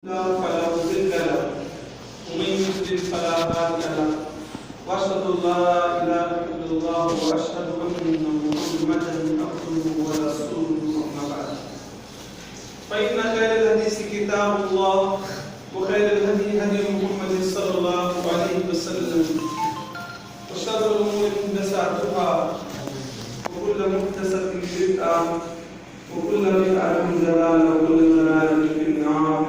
فلا مضل له ومن يضلل فلا هادي له واشهد ان لا اله الا الله واشهد ان محمدا عبده ورسوله اما بعد فان خير الحديث كتاب الله وخير الهدي هدي محمد صلى الله عليه وسلم وشر الامور محدثاتها وكل محدثه بدعه وكل بدعه ضلاله وكل ضلاله في النار.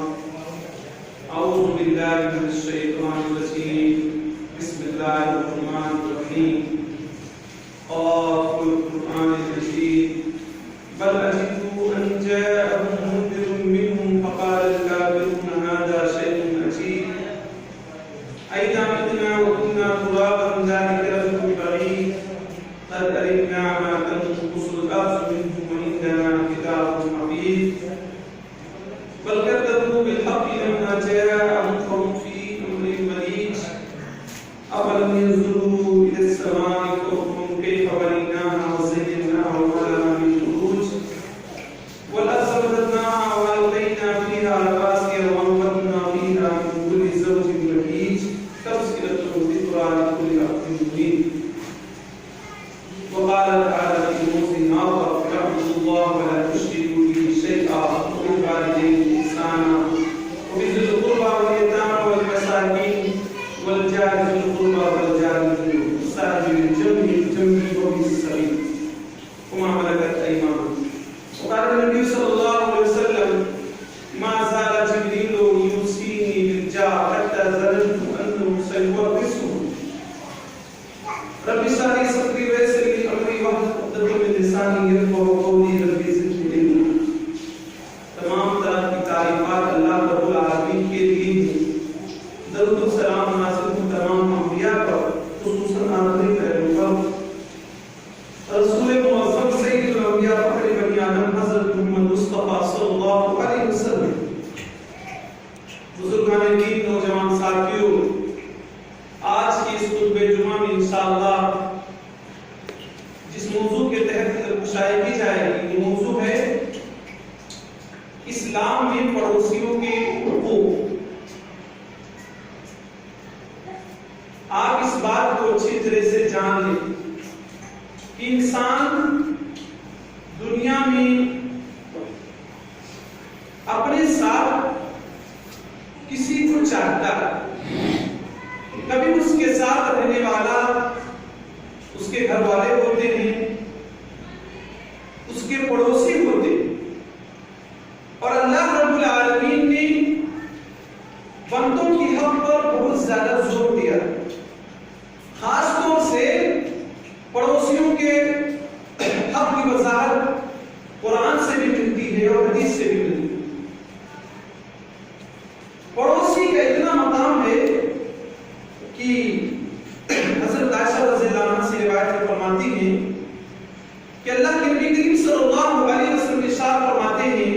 أعوذ بالله من الشيطان الرجيم. بسم الله الرحمن الرحيم. قاف القرآن المجيد بل عجبوا أن جاءهم منذر منهم فقال الكافرون هذا شيء عجيب أئذا متنا وكنا ترابا ذلك رجل بعيد قد علمنا ما تنقص الأرض منهم وعندنا كتاب حفيظ بل كذبوا بالحق لما جاءهم فهم في أمر مريج أفلم ينظروا إلى السماء فوقهم كيف بنيناها وزيناها وما لها من فروج والأرض مددناها وألقينا فيها رواسي وأنبتنا فيها من كل زوج بهيج تذكرة وذكرى لكل عبد منيب. وقال تعالى في موضع آخر فاعبدوا الله ولا تشركوا به شيئا وبالوالدين إحسانا وبذي القربى واليتامى والمساكين والجار ذي القربى والجار الجنب والسائل بالجنب وفي السبيل وما ملكت أيمانكم. وقال النبي صلى الله عليه وسلم ما زال جبريل يوصيني بالجار حتى ظننت أنه سيورثه. رب اشرح لي صدري ويسر لي أمري واحلل عقدة من لساني يفقهوا قولي رب زدني علما. تمام طرح کی تعریفات اللہ رب العالمین کے لیے ہیں. درود و سلام نازل ہوں تمام انبیاء پر خصوصاً آخری پیغمبر رسول معظم سید الانبیاء فخر بنی آدم حضرت محمد مصطفیٰ صلی اللہ علیہ وسلم. بزرگان دین نوجوان ساتھیوں، آج کی اس خطبہ جمعہ میں انشاءاللہ جس موضوع کے تحت گفتگو کی جائے گی وہ موضوع ہے اسلام میں پڑوسیوں کے حقوق. آپ اس بات کو اچھی طرح سے جان لیں کہ انسان دنیا میں اپنے ساتھ کسی کو چاہتا ہے. کبھی اس کے ساتھ رہنے والا اس کے گھر والے ہوتے ہیں، اس کے پڑوسی ہوتے ہیں. اور اللہ رب العالمین نے بندوں کی حق پر بہت زیادہ زور دیا، خاص طور سے پڑوسیوں کے حق کی وضاحت قرآن سے بھی ملتی ہے اور حدیث سے بھی ملتی ہے. پڑوسی کا اتنا مقام ہے کہ حضرت عائشہ رضی اللہ عنہ سے روایت فرماتی ہیں کہ اللہ کے نبی کریم صلی اللہ علیہ وسلم ارشاد فرماتے ہیں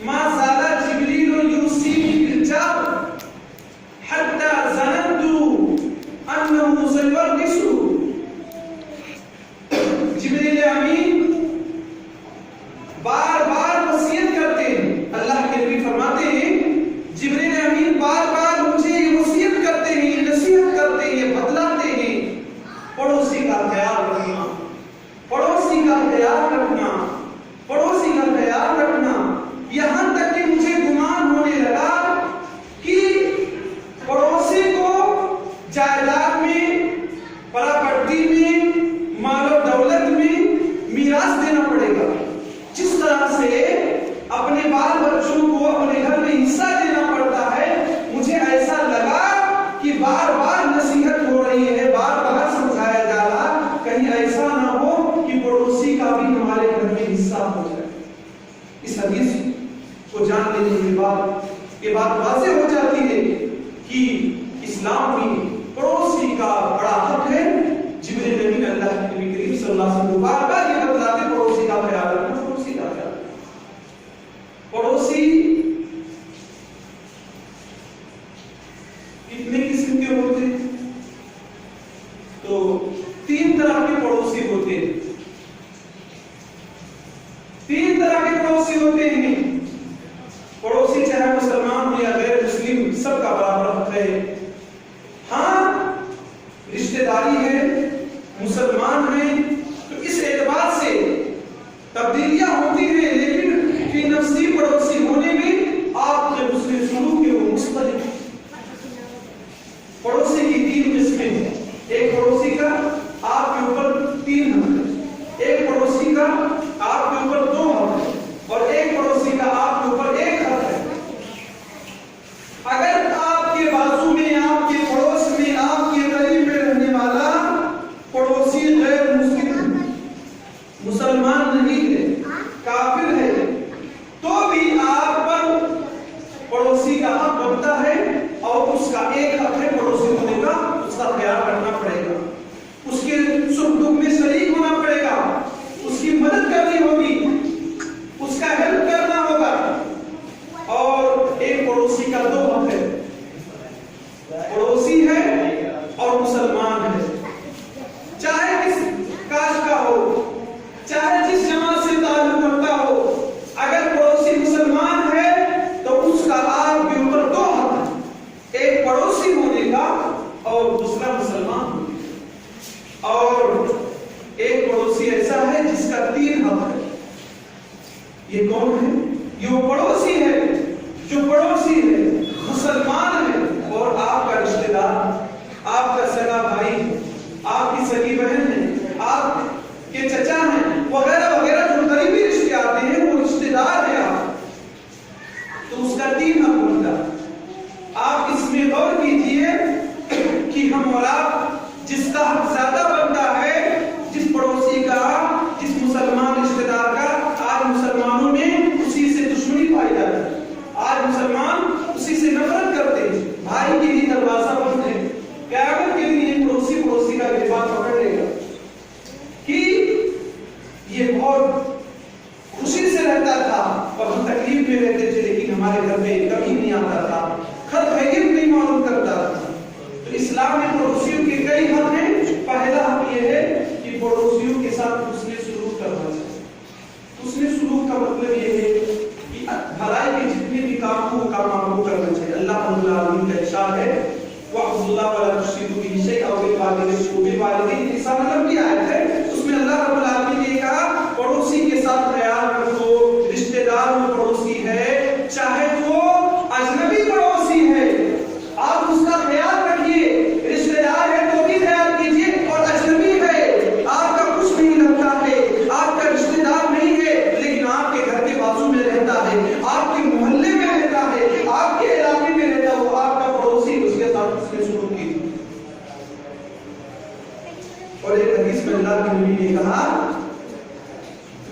ما زال جبريل يوصيني بالجار حتى ظننت انه سيورثه. جبریل امین بار بار وصیت کرتے ہیں. اللہ کے نبی فرماتے ہیں جبریل امین بار بار مجھے یہ وصیت کرتے ہیں، یہ نصیحت کرتے ہیں، یہ بتلاتے ہیں پڑوسی کا خیال رکھنا، پڑوسی کا خیال رکھنا، پڑوسی کا خیال رکھنا. یہاں تک کہ مجھے گمان ہونے لگا کہ پڑوسی کو جائیداد میں، پراپرٹی میں، مال و دولت میں میراث دینا پڑے گا. جس طرح سے اپنے بال بچوں کو اپنے گھر میں حصہ دینا پڑتا ہے، مجھے ایسا لگا کہ بار بار نصیحت ہو رہی ہے، بار بار سمجھایا جا رہا کہیں ایسا نہ ہو کہ پڑوسی کا بھی ہمارے گھر میں حصہ ہو جائے. اس حدیث کو جان لینے کے بعد یہ بات واضح ہو جاتی ہے کہ اسلام میں پڑوسی کا بڑا حق ہے. جبریل امین اللہ کے نبی کریم صلی اللہ علیہ وسلم بار بار یہ بتلاتے پڑوسی کا خیال رکھنا، پڑوسی کا خیال رکھنا. پڑوسی کتنے قسم کے ہوتے ہیں؟ تو 3 طرح کے پڑوسی ہوتے ہیں. 3 طرح کے پڑوسی ہوتے ہیں. پڑوسی چاہے مسلمان پڑوسی کا حق بنتا ہے اور اس کا ایک حق ہے پڑوسی ہونے کا، اس کا خیال کرنا پڑے گا، اس کے سکھ دکھ میں شریک ہونا پڑے گا، اس کی مدد کرنی ہوگی، اس کا ہیلپ کرنا ہوگا۔ اور ایک پڑوسی کا دو حق ہے، پڑوسی ہے اور مسلمان ہے، چاہے کس کاش کا ہو، چاہے جس جماعت سے تعلق رکھتا ہو، اگر پڑوسی مسلمان ہے تو اس کا آپ کے اوپر دو حق ہے، ایک پڑوسی ہونے کا اور دوسرا مسلمان ہونے کا۔ اور ایک پڑوسی ایسا ہے جس کا تین حق ہے۔ یہ کون ہے؟ یہ وہ پڑوسی ہے جو پڑوسی ہے، مسلمان ہے اور آپ کا رشتہ دار، آپ کا سگا بھائی، آپ کی سگی بہن ہے، آپ کے چچا ہیں وغیرہ وغیرہ، جو قریبی رشتے آتے ہیں وہ رشتہ دار ہے آپ، تو اس کا تین حق بنتا ہے۔ آپ اس میں غور کیجئے کہ ہم اور آپ جس کا حق زیادہ بنتا ہے، جس پڑوسی کا، جس مسلمان رشتہ دار کا، آج مسلمانوں میں اسی سے دشمنی پائی جاتی ہے، آج مسلمان اسی سے نفرت کرتے ہیں، بھائی کے لیے دروازہ بند ہے، قیامت کے لیے پڑوسی پڑوسی کا گریبان پکڑ لے گا کہ یہ بہت خوشی سے رہتا تھا اور ہم تکلیف میں رہتے تھے، لیکن ہمارے گھر میں کبھی نہیں آتا تھا، خط خیر نہیں معلوم کرتا تھا۔ تو اسلام میں پڑوسیوں کے کئی حق ہیں۔ پہلا حق یہ ہے کہ پڑوسیوں کے ساتھ حسن سلوک کرنا چاہیے۔ حسن سلوک کا مطلب یہ ہے کہ بھلائی کے جتنے بھی کام ہو وہ کام آپ کو کرنا چاہیے۔ اللہ رب العالمین کا ارشاد ہے وَاعْبُدُوا اللَّهَ وَلَا تُشْرِكُوا بِهِ شَيْئًا وَبِالْوَالِدَيْنِ إِحْسَانًا نمبر کی آیت ہے، اس میں اللہ رب العالمین نے کہا پڑوسی کے ساتھ خیال رکھو، رشتہ دار وہ پڑوسی ہے، چاہے وہ اجنبی پڑوسی ہے، آپ اس کا خیال رکھیے، رشتہ دار ہے تو بھی خیال کیجیے، اور اجنبی ہے، آپ کا کچھ نہیں لگتا ہے، آپ کا رشتہ دار نہیں ہے، لیکن آپ کے گھر کے بازو میں رہتا ہے، آپ کے محلے میں رہتا ہے، آپ کے علاقے میں رہتا ہے، وہ آپ کا پڑوسی، اس کے ساتھ اس نے سلوک کی۔ اور ایک حدیث میں اللہ کے نبی نے کہا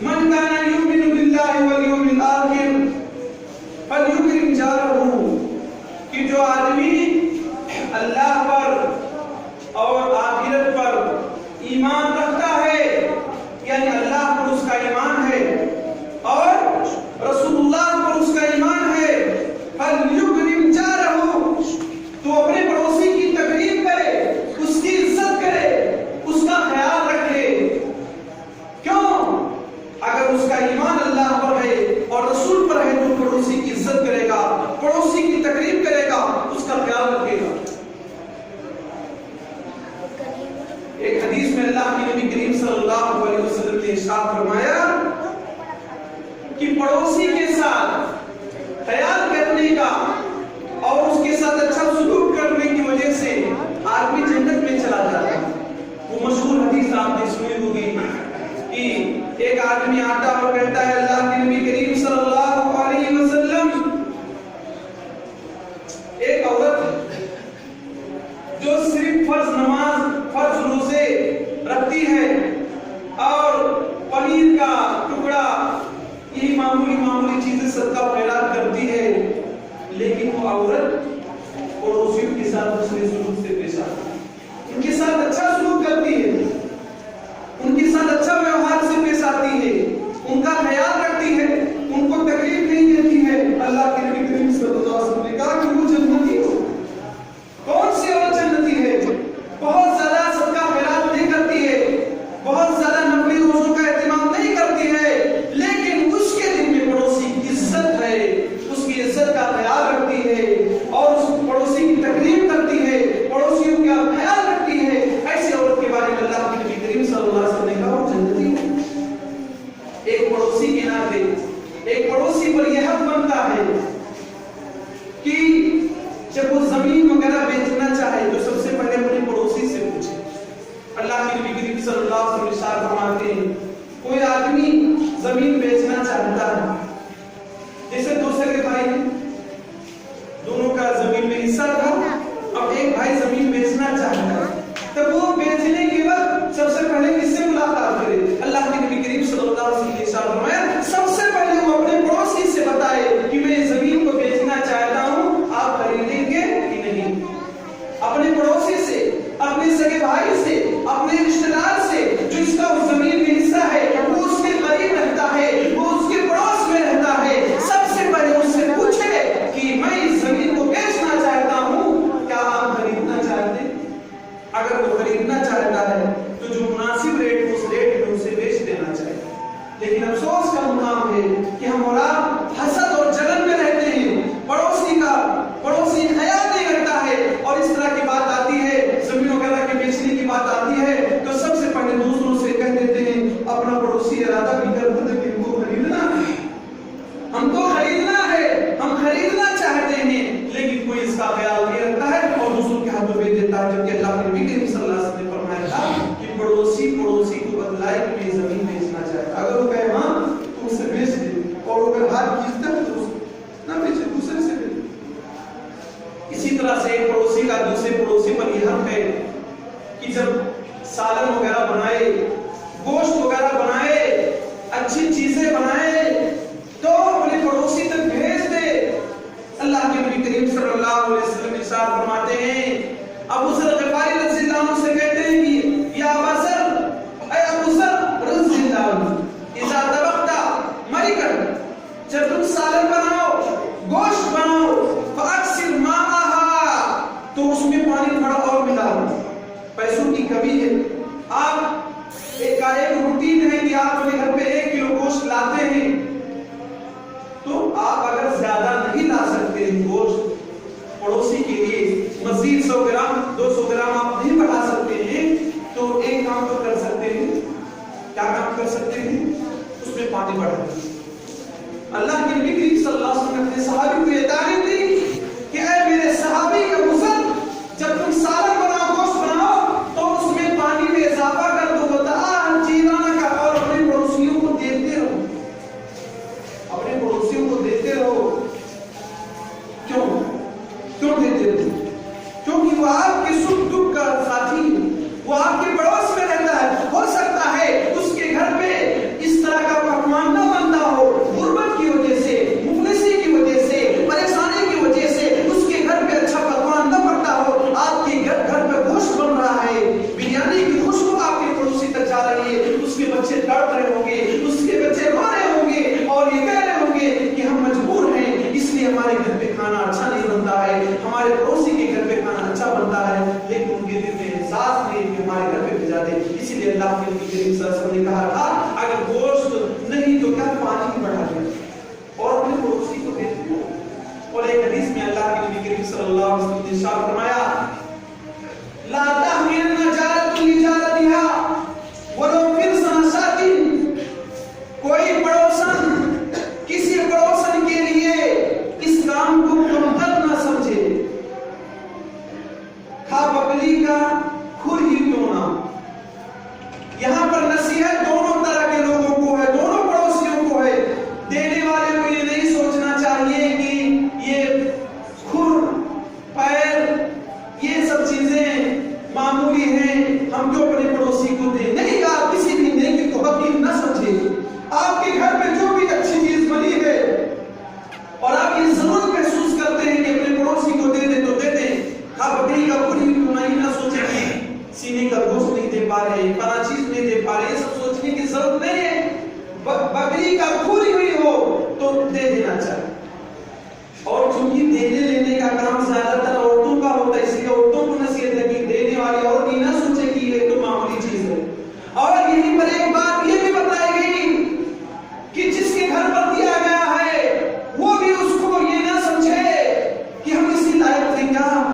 من کان یؤمن باللہ والیوم الآخر فلیکرم جارہ، کہ جو آدمی اللہ پر اور آخرت پر ایمان رکھتا ہے، یعنی اللہ پر اس کا ایمان ہے اور رسول اللہ پر اس کا ایمان ہے، فلیکرم جارہ، تو اپنے پڑوسی کی تکریم کرے، اس کی عزت کرے، اس کا خیال رکھے۔ کیوں؟ اگر اس کا ایمان اللہ پر ہے اور رسول پر ہے تو پڑوسی کی عزت کرے گا، پڑوسی کی تکریم کرے گا، اس کا خیال رکھے گا۔ ایک حدیث میں اللہ کے نبی کریم صلی اللہ علیہ وسلم نے ارشاد فرمایا کہ پڑوسی کے ساتھ خیال کرنے کا اور اس کے ساتھ اچھا سلوک کرنے کی وجہ سے آدمی جنت میں چلا جاتا ہے۔ وہ مشہور حدیث آپ نے سنی ہوگی کہ ایک آدمی آتا اور کہتا ہے اللہ کے نبی کریم صلی اللہ علیہ وسلم، ایک عورت جو صرف فرض نماز، فرض روزے رکھتی ہے اور پنیر کا ٹکڑا، یہی معمولی چیزیں صدقہ خیرات کرتی ہے، لیکن وہ عورت پڑوسیوں کے ساتھ حسن سلوک سے پیش آتی ہے، ان کے ساتھ اچھا سلوک کرتی ہے، ان کے ساتھ اچھا ویوہار سے پیش آتی ہے، ان کا خیال رکھتی ہے، ان کو تکلیف نہیں دیتی ہے۔ اللہ کے نبی کریم صلی اللہ علیہ وسلم نے کہا کہ وہ جنتی ہو۔ کون سی عورت جنتی ہے؟ بہت زیادہ صدقہ خیرات نہیں کرتی ہے، بہت زیادہ نفلی روزوں کا اہتمام نہیں کرتی ہے، لیکن اس کے دل میں پڑوسی کی عزت ہے، اس کی عزت کا خیال رکھتی ہے اور اس پڑوسی کی تکریم کرتی ہے، پڑوسیوں کا خیال رکھتی ہے۔ ایسی عورت کے بارے میں اللہ کے نبی کریم صلی اللہ علیہ وسلم نے کہا وہ جنتی ہے۔ ایک پڑوسی کے ناطے ایک پڑوسی پر یہ حق بنتا ہے کہ جب وہ زمین وغیرہ بیچنا چاہے تو سب سے پہلے اپنے پڑوسی سے پوچھے۔ اللہ کے نبی کریم صلی اللہ علیہ وسلم ارشاد فرماتے ہیں کوئی آدمی زمین بیچنا چاہتا ہے، جیسے دو سگے بھائی ہیں، دونوں کا زمین میں حصہ تھا، اب ایک بھائی زمین بیچنا چاہتا ہے، تب وہ بیچنے کے وقت سب سے پہلے کس سے ملاقات کرے؟ اللہ کے نبی کریم صلی اللہ علیہ وسلم نے ارشاد فرمایا سب سے پہلے وہ اپنے پڑوسی سے بتائے کہ میں زمین کو بیچنا چاہتا ہوں، اگر وہ خریدنا چاہتا ہے تو جو مناسب ریٹ اس ریٹ میں اسے بیچ دینا چاہیے. لیکن افسوس کا مقام ہے کہ ہم اور آپ حسد اور جلن میں رہتے ہیں. پڑوسی حیا نہیں کرتا ہے اور اس طرح کی بات آتی ہے, زمین وغیرہ کے بیچنے کی بات آتی ہے تو سب سے پہلے دوسروں سے کہہ دیتے ہیں. اپنا پڑوسی ارادہ بھی کرتا ہے کہ ان کو خریدنا ہے, ہم کو خریدنا ہے, ہم خریدنا چاہتے ہیں, لیکن کوئی اس کا خیال نہیں رکھتا ہے اور دوسروں کے ہاتھوں بیچ دیتا ہے. جبکہ اللہ کے نبی کریم صلی اللہ علیہ وسلم نے فرمایا تھا کہ پڑوسی کو بتلائے کہ میں زمین بیچنا چاہتا ہے. اگر وہ کہے ہاں تو اسے بیچ دے, اور وہ اگر ہاتھ کھینچتا ہے تو نہ بیچے, دوسرے سے بیچے. اسی طرح سے ایک پڑوسی کا دوسرے پڑوسی پر یہ حق ہے کہ جب سالن وغیرہ بنائے, گوشت وغیرہ بنائے, اچھی چیزیں بنائے تو اپنے پڑوسی تک بھیج دے. اللہ کے نبی کریم صلی اللہ علیہ وسلم ارشاد فرماتے ہیں, ابو ذر غفاری رضی اللہ عنہ سے کہتے ہیں کہ یا ابا ذر, اے ابو ذر رضی اللہ عنہ, اذا طبخت مرقا, جب تم سالن بناؤ, گوشت بناؤ, فاکثر ماءها, تو اس میں پانی تھوڑا اور ملاؤ. پیسوں کی کمی ہے, آپ ایک روٹین ہے کہ آپ اپنے گھر پہ 1 کلو گوشت لاتے ہیں, تو آپ اگر زیادہ نہیں لا سکتے ہیں گوشت پڑوسی کے لیے, مزید 100 گرام 200 گرام آپ نہیں بڑھا سکتے ہیں, تو ایک کام تو کر سکتے ہیں. کیا کام کر سکتے ہیں؟ اس میں پانی بڑھا دیں. اللہ کے نبی کریم صلی اللہ علیہ وسلم نے اپنے صحابی کو یہ تعلیم دی کہ اے میرے صحابی ابو ذر, جب تم سالن بناؤ, گوشت بناؤ, تو اس میں پانی میں اضافہ کر دو. جیرانہ کا, اور اپنے پڑوسیوں کو دیتے رہو, اپنے پڑوسیوں کو دیتے رہو. کیوں دیتے رہو؟ کیونکہ وہ آپ کے سکھ دکھ کا ساتھی ہے, وہ آپ کے پڑوس میں رہتا ہے. ہو سکتا ہے اس کے گھر پہ اس طرح کا پکوان نہ بنتا ہو, غربت کی وجہ سے, مفلسی کی وجہ سے, پریشانی کی وجہ سے اس کے گھر پہ اچھا پکوان نہ بنتا ہو. آپ کے گھر پہ گوشت بن رہا ہے, بریانی کی خوشبو آپ کے پڑوسی تک جا رہی ہے, اس کے بچے تڑپ رہے ہوں گے, اس کے بچے رو رہے ہوں گے اور یہ کہہ رہے ہوں گے کہ ہم مجبور ہیں, اس لیے ہمارے گھر پہ کھانا اچھا نہیں بنتا ہے, ہمارے پڑوسی کے گھر پہ کھانا اچھا بنتا ہے, لیکن ان کے دل میں احساس نہیں کہ ہمارے گھر پہ بھیجا دے. اسی لیے اللہ کے نبی کریم صلی اللہ علیہ وسلم نے کہا تھا اگر گوشت نہیں تو کیا پانی ہی بڑھا دے اور اپنے پڑوسی کو دے دو. اور ایک حدیث میں اللہ کے نبی کریم صلی اللہ علیہ وسلم نے ارشاد فرمایا